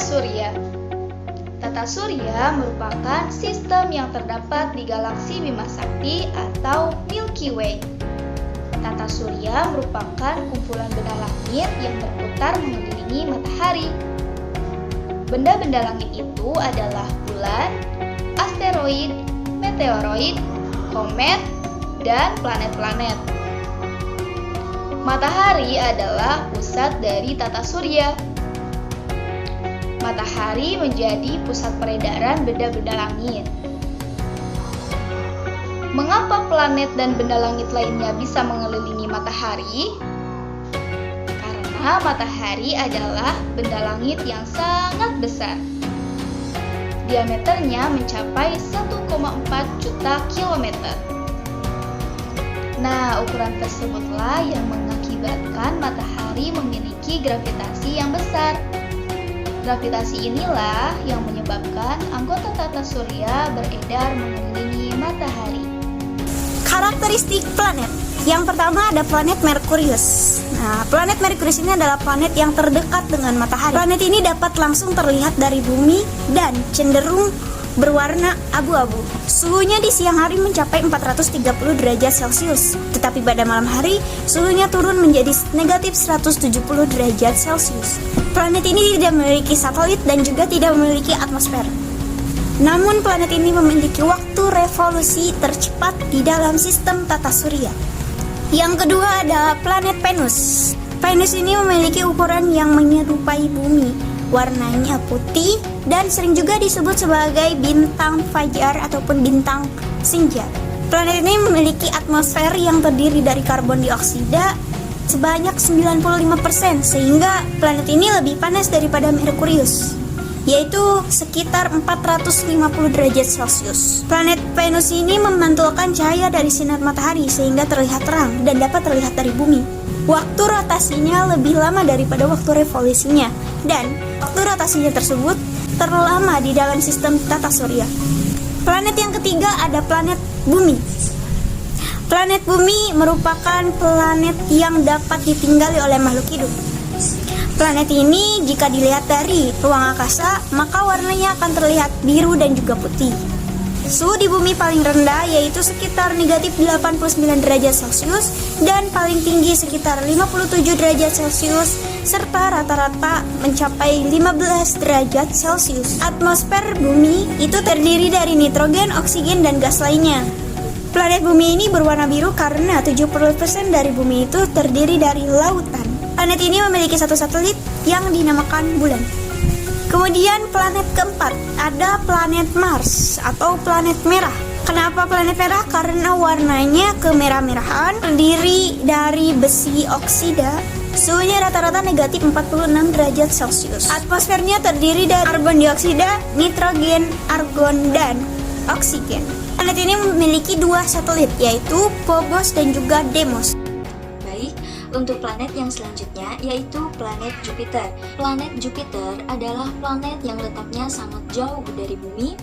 surya. Tata surya merupakan sistem yang terdapat di galaksi Bima Sakti atau Milky Way. Tata surya merupakan kumpulan benda langit yang berputar mengelilingi matahari. Benda-benda langit itu adalah bulan, asteroid, meteoroid, komet, dan planet-planet. Matahari adalah pusat dari tata surya. Matahari menjadi pusat peredaran benda-benda langit. Mengapa planet dan benda langit lainnya bisa mengelilingi matahari? Karena matahari adalah benda langit yang sangat besar. Diameternya mencapai 1,4 juta kilometer. Nah, ukuran tersebutlah yang mengakibatkan matahari memiliki gravitasi yang besar. Gravitasi inilah yang menyebabkan anggota tata surya beredar mengelilingi matahari. Karakteristik planet. Yang pertama ada planet Merkurius. Nah, planet Merkurius ini adalah planet yang terdekat dengan matahari. Planet ini dapat langsung terlihat dari bumi dan cenderung berwarna abu-abu. Suhunya di siang hari mencapai 430 derajat Celcius, tetapi pada malam hari suhunya turun menjadi negatif 170 derajat Celcius. Planet ini tidak memiliki satelit dan juga tidak memiliki atmosfer. Namun planet ini memiliki waktu revolusi tercepat di dalam sistem tata surya. Yang kedua ada planet Venus. Venus ini memiliki ukuran yang menyerupai bumi. Warnanya putih dan sering juga disebut sebagai bintang fajar ataupun bintang senja. Planet ini memiliki atmosfer yang terdiri dari karbon dioksida sebanyak 95%, sehingga planet ini lebih panas daripada Merkurius, yaitu sekitar 450 derajat Celcius. Planet Venus ini memantulkan cahaya dari sinar matahari sehingga terlihat terang dan dapat terlihat dari bumi. Waktu rotasinya lebih lama daripada waktu revolusinya, dan waktu rotasinya tersebut terlama di dalam sistem tata surya. Planet yang ketiga ada planet Bumi. Planet Bumi merupakan planet yang dapat ditinggali oleh makhluk hidup. Planet ini jika dilihat dari ruang angkasa, maka warnanya akan terlihat biru dan juga putih. Suhu di bumi paling rendah yaitu sekitar negatif 89 derajat Celcius dan paling tinggi sekitar 57 derajat Celcius serta rata-rata mencapai 15 derajat Celcius. Atmosfer bumi itu terdiri dari nitrogen, oksigen, dan gas lainnya. Planet bumi ini berwarna biru karena 70% dari bumi itu terdiri dari lautan. Planet ini memiliki satu satelit yang dinamakan bulan. Kemudian planet keempat ada planet Mars atau planet merah. Kenapa planet merah? Karena warnanya kemerah-merahan, terdiri dari besi oksida. Suhunya rata-rata negatif 46 derajat Celcius. Atmosfernya terdiri dari karbon dioksida, nitrogen, argon, dan oksigen. Planet ini memiliki dua satelit, yaitu Phobos dan juga Deimos. Untuk planet yang selanjutnya yaitu planet Jupiter. Planet Jupiter adalah planet yang letaknya sangat jauh dari bumi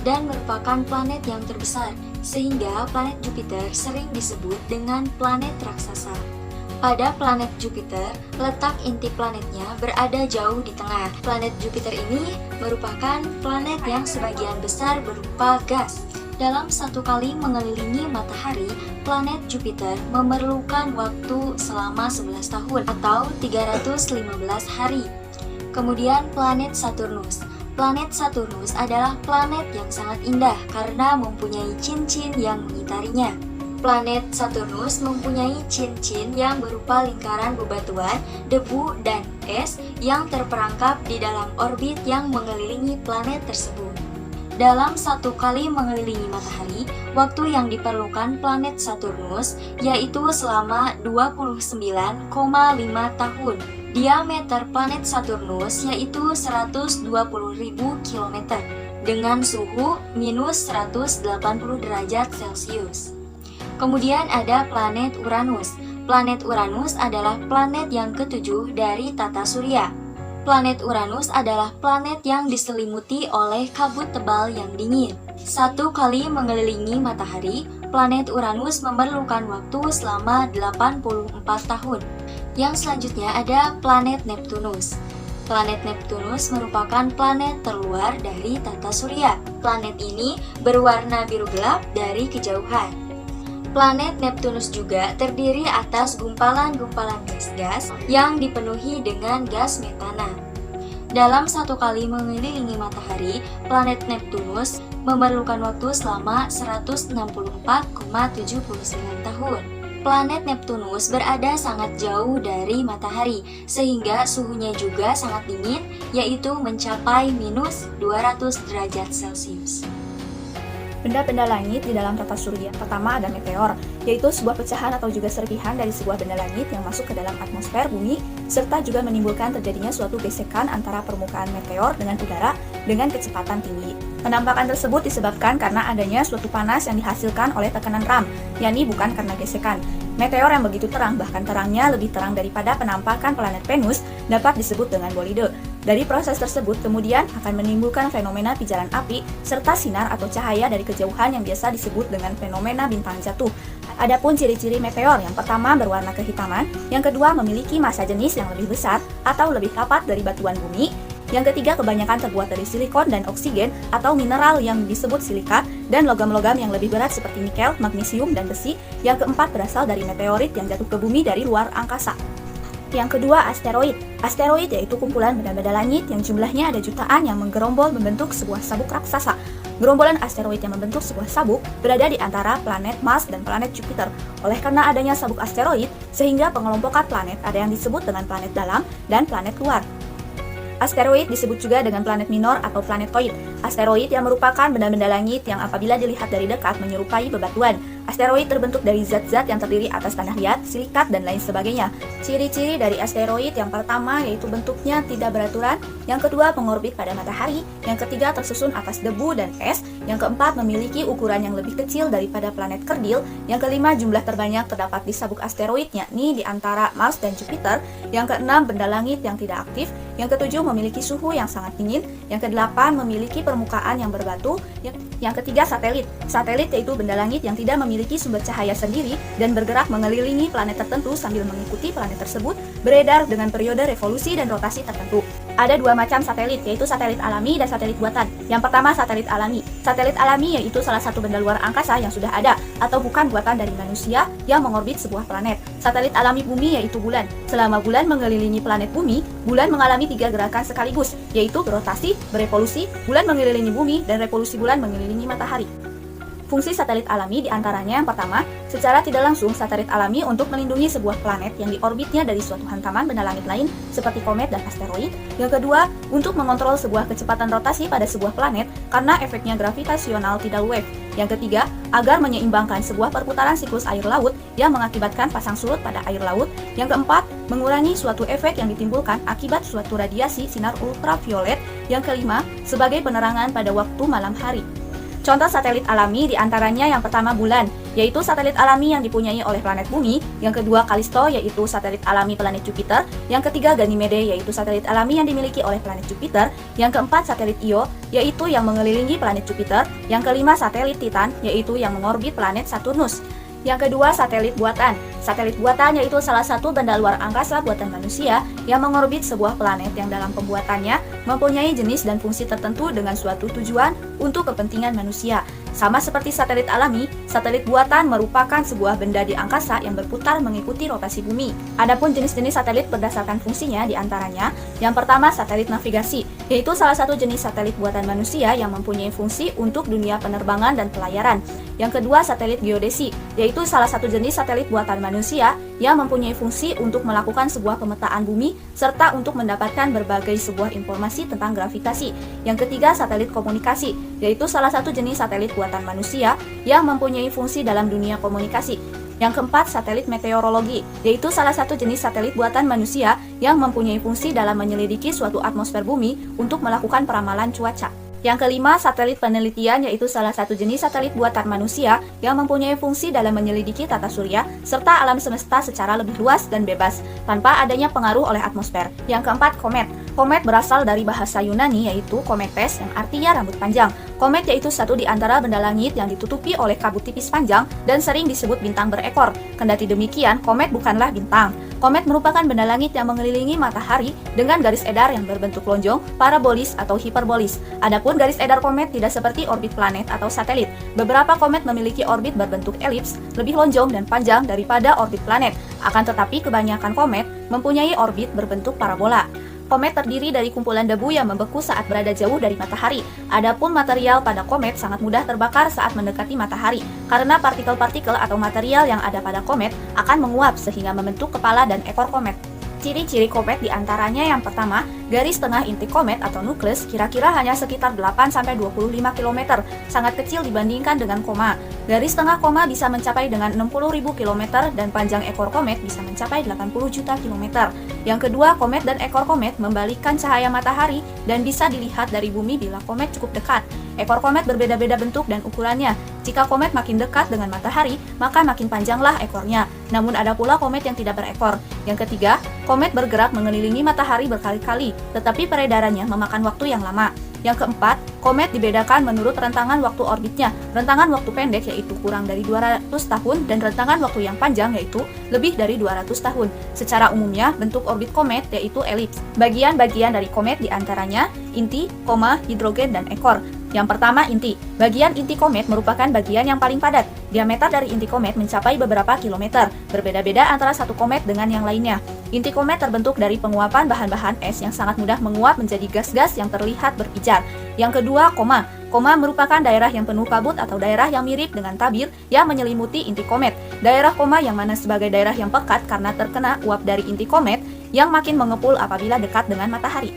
dan merupakan planet yang terbesar, sehingga planet Jupiter sering disebut dengan planet raksasa. Pada planet Jupiter, letak inti planetnya berada jauh di tengah. Planet Jupiter ini merupakan planet yang sebagian besar berupa gas. Dalam satu kali mengelilingi matahari, planet Jupiter memerlukan waktu selama 11 tahun atau 315 hari. Kemudian planet Saturnus. Planet Saturnus adalah planet yang sangat indah karena mempunyai cincin yang mengitarinya. Planet Saturnus mempunyai cincin yang berupa lingkaran bebatuan, debu, dan es yang terperangkap di dalam orbit yang mengelilingi planet tersebut. Dalam satu kali mengelilingi matahari, waktu yang diperlukan planet Saturnus yaitu selama 29,5 tahun. Diameter planet Saturnus yaitu 120.000 km dengan suhu minus 180 derajat Celcius. Kemudian ada planet Uranus. Planet Uranus adalah planet yang ketujuh dari tata surya. Planet Uranus adalah planet yang diselimuti oleh kabut tebal yang dingin. Satu kali mengelilingi matahari, planet Uranus memerlukan waktu selama 84 tahun. Yang selanjutnya ada planet Neptunus. Planet Neptunus merupakan planet terluar dari tata surya. Planet ini berwarna biru gelap dari kejauhan. Planet Neptunus juga terdiri atas gumpalan-gumpalan gas-gas yang dipenuhi dengan gas metana. Dalam satu kali mengelilingi matahari, planet Neptunus memerlukan waktu selama 164,79 tahun. Planet Neptunus berada sangat jauh dari matahari, sehingga suhunya juga sangat dingin, yaitu mencapai minus 200 derajat Celcius. Benda-benda langit di dalam tata surya. Pertama ada meteor, yaitu sebuah pecahan atau juga serpihan dari sebuah benda langit yang masuk ke dalam atmosfer bumi, serta juga menimbulkan terjadinya suatu gesekan antara permukaan meteor dengan udara dengan kecepatan tinggi. Penampakan tersebut disebabkan karena adanya suatu panas yang dihasilkan oleh tekanan RAM, yakni bukan karena gesekan. Meteor yang begitu terang, bahkan terangnya lebih terang daripada penampakan planet Venus, dapat disebut dengan bolide. Dari proses tersebut kemudian akan menimbulkan fenomena pijaran api serta sinar atau cahaya dari kejauhan yang biasa disebut dengan fenomena bintang jatuh. Adapun ciri-ciri meteor, yang pertama berwarna kehitaman, yang kedua memiliki massa jenis yang lebih besar atau lebih rapat dari batuan bumi, yang ketiga kebanyakan terbuat dari silikon dan oksigen atau mineral yang disebut silikat, dan logam-logam yang lebih berat seperti nikel, magnesium, dan besi. Yang keempat berasal dari meteorit yang jatuh ke bumi dari luar angkasa. Yang kedua, asteroid. Asteroid yaitu kumpulan benda-benda langit yang jumlahnya ada jutaan yang menggerombol membentuk sebuah sabuk raksasa. Gerombolan asteroid yang membentuk sebuah sabuk berada di antara planet Mars dan planet Jupiter. Oleh karena adanya sabuk asteroid, sehingga pengelompokan planet ada yang disebut dengan planet dalam dan planet luar. Asteroid disebut juga dengan planet minor atau planetoid. Asteroid yang merupakan benda-benda langit yang apabila dilihat dari dekat menyerupai bebatuan. Asteroid terbentuk dari zat-zat yang terdiri atas tanah liat, silikat, dan lain sebagainya. Ciri-ciri dari asteroid yang pertama yaitu bentuknya tidak beraturan, yang kedua mengorbit pada matahari, yang ketiga tersusun atas debu dan es, yang keempat memiliki ukuran yang lebih kecil daripada planet kerdil, yang kelima jumlah terbanyak terdapat di sabuk asteroid yakni di antara Mars dan Jupiter, yang keenam benda langit yang tidak aktif, yang ketujuh memiliki suhu yang sangat dingin, yang kedelapan memiliki permukaan yang berbatu, yang ketiga satelit. Satelit yaitu benda langit yang tidak memiliki sumber cahaya sendiri dan bergerak mengelilingi planet tertentu sambil mengikuti planet tersebut beredar dengan periode revolusi dan rotasi tertentu. Ada dua macam satelit, yaitu satelit alami dan satelit buatan. Yang pertama, satelit alami. Satelit alami yaitu salah satu benda luar angkasa yang sudah ada atau bukan buatan dari manusia yang mengorbit sebuah planet. Satelit alami bumi yaitu bulan. Selama bulan mengelilingi planet bumi, bulan mengalami 3 gerakan sekaligus, yaitu berotasi, berevolusi, bulan mengelilingi bumi, dan revolusi bulan mengelilingi matahari. Fungsi satelit alami diantaranya yang pertama, secara tidak langsung satelit alami untuk melindungi sebuah planet yang diorbitnya dari suatu hantaman benda langit lain seperti komet dan asteroid. Yang kedua, untuk mengontrol sebuah kecepatan rotasi pada sebuah planet karena efeknya gravitasional tidal wave. Yang ketiga, agar menyeimbangkan sebuah perputaran siklus air laut yang mengakibatkan pasang surut pada air laut. Yang keempat, mengurangi suatu efek yang ditimbulkan akibat suatu radiasi sinar ultraviolet. Yang kelima, sebagai penerangan pada waktu malam hari. Contoh satelit alami diantaranya yang pertama bulan, yaitu satelit alami yang dipunyai oleh planet bumi, yang kedua Callisto, yaitu satelit alami planet Jupiter, yang ketiga Ganymede, yaitu satelit alami yang dimiliki oleh planet Jupiter, yang keempat satelit Io, yaitu yang mengelilingi planet Jupiter, yang kelima satelit Titan, yaitu yang mengorbit planet Saturnus. Yang kedua, satelit buatan. Satelit buatan yaitu salah satu benda luar angkasa buatan manusia yang mengorbit sebuah planet yang dalam pembuatannya mempunyai jenis dan fungsi tertentu dengan suatu tujuan untuk kepentingan manusia. Sama seperti satelit alami, satelit buatan merupakan sebuah benda di angkasa yang berputar mengikuti rotasi bumi. Adapun jenis-jenis satelit berdasarkan fungsinya diantaranya, yang pertama satelit navigasi, yaitu salah satu jenis satelit buatan manusia yang mempunyai fungsi untuk dunia penerbangan dan pelayaran. Yang kedua, satelit geodesi, yaitu salah satu jenis satelit buatan manusia yang mempunyai fungsi untuk melakukan sebuah pemetaan bumi serta untuk mendapatkan berbagai sebuah informasi tentang gravitasi. Yang ketiga, satelit komunikasi, yaitu salah satu jenis satelit buatan manusia yang mempunyai fungsi dalam dunia komunikasi. Yang keempat, satelit meteorologi, yaitu salah satu jenis satelit buatan manusia yang mempunyai fungsi dalam menyelidiki suatu atmosfer bumi untuk melakukan peramalan cuaca. Yang kelima, satelit penelitian, yaitu salah satu jenis satelit buatan manusia yang mempunyai fungsi dalam menyelidiki tata surya serta alam semesta secara lebih luas dan bebas, tanpa adanya pengaruh oleh atmosfer. Yang keempat, komet. Komet berasal dari bahasa Yunani yaitu kometes yang artinya rambut panjang. Komet yaitu satu di antara benda langit yang ditutupi oleh kabut tipis panjang dan sering disebut bintang berekor. Kendati demikian, komet bukanlah bintang. Komet merupakan benda langit yang mengelilingi matahari dengan garis edar yang berbentuk lonjong, parabolis atau hiperbolis. Adapun garis edar komet tidak seperti orbit planet atau satelit. Beberapa komet memiliki orbit berbentuk elips, lebih lonjong dan panjang daripada orbit planet. Akan tetapi kebanyakan komet mempunyai orbit berbentuk parabola. Komet terdiri dari kumpulan debu yang membeku saat berada jauh dari matahari. Adapun material pada komet sangat mudah terbakar saat mendekati matahari, karena partikel-partikel atau material yang ada pada komet akan menguap sehingga membentuk kepala dan ekor komet. Ciri-ciri komet diantaranya yang pertama, garis tengah inti komet atau nukleus kira-kira hanya sekitar 8-25 km, sangat kecil dibandingkan dengan koma. Garis tengah koma bisa mencapai dengan 60.000 km dan panjang ekor komet bisa mencapai 80 juta km. Yang kedua, komet dan ekor komet membalikkan cahaya matahari dan bisa dilihat dari bumi bila komet cukup dekat. Ekor komet berbeda-beda bentuk dan ukurannya. Jika komet makin dekat dengan matahari, maka makin panjanglah ekornya. Namun ada pula komet yang tidak berekor. Yang ketiga, komet bergerak mengelilingi matahari berkali-kali, tetapi peredarannya memakan waktu yang lama. Yang keempat, komet dibedakan menurut rentangan waktu orbitnya. Rentangan waktu pendek yaitu kurang dari 200 tahun dan rentangan waktu yang panjang yaitu lebih dari 200 tahun. Secara umumnya, bentuk orbit komet yaitu elips. Bagian-bagian dari komet diantaranya inti, hidrogen, dan ekor. Yang pertama, inti. Bagian inti komet merupakan bagian yang paling padat. Diameter dari inti komet mencapai beberapa kilometer, berbeda-beda antara satu komet dengan yang lainnya. Inti komet terbentuk dari penguapan bahan-bahan es yang sangat mudah menguap menjadi gas-gas yang terlihat berpijar. Yang kedua, koma. Koma merupakan daerah yang penuh kabut atau daerah yang mirip dengan tabir yang menyelimuti inti komet. Daerah koma yang mana sebagai daerah yang pekat karena terkena uap dari inti komet yang makin mengepul apabila dekat dengan matahari.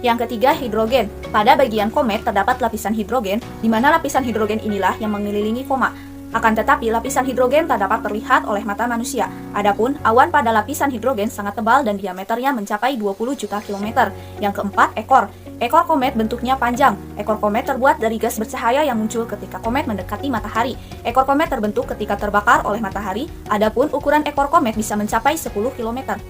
Yang ketiga, hidrogen. Pada bagian komet terdapat lapisan hidrogen, di mana lapisan hidrogen inilah yang mengelilingi koma. Akan tetapi, lapisan hidrogen tak dapat terlihat oleh mata manusia. Adapun, awan pada lapisan hidrogen sangat tebal dan diameternya mencapai 20 juta kilometer. Yang keempat, ekor. Ekor komet bentuknya panjang. Ekor komet terbuat dari gas bercahaya yang muncul ketika komet mendekati matahari. Ekor komet terbentuk ketika terbakar oleh matahari. Adapun, ukuran ekor komet bisa mencapai 10 km.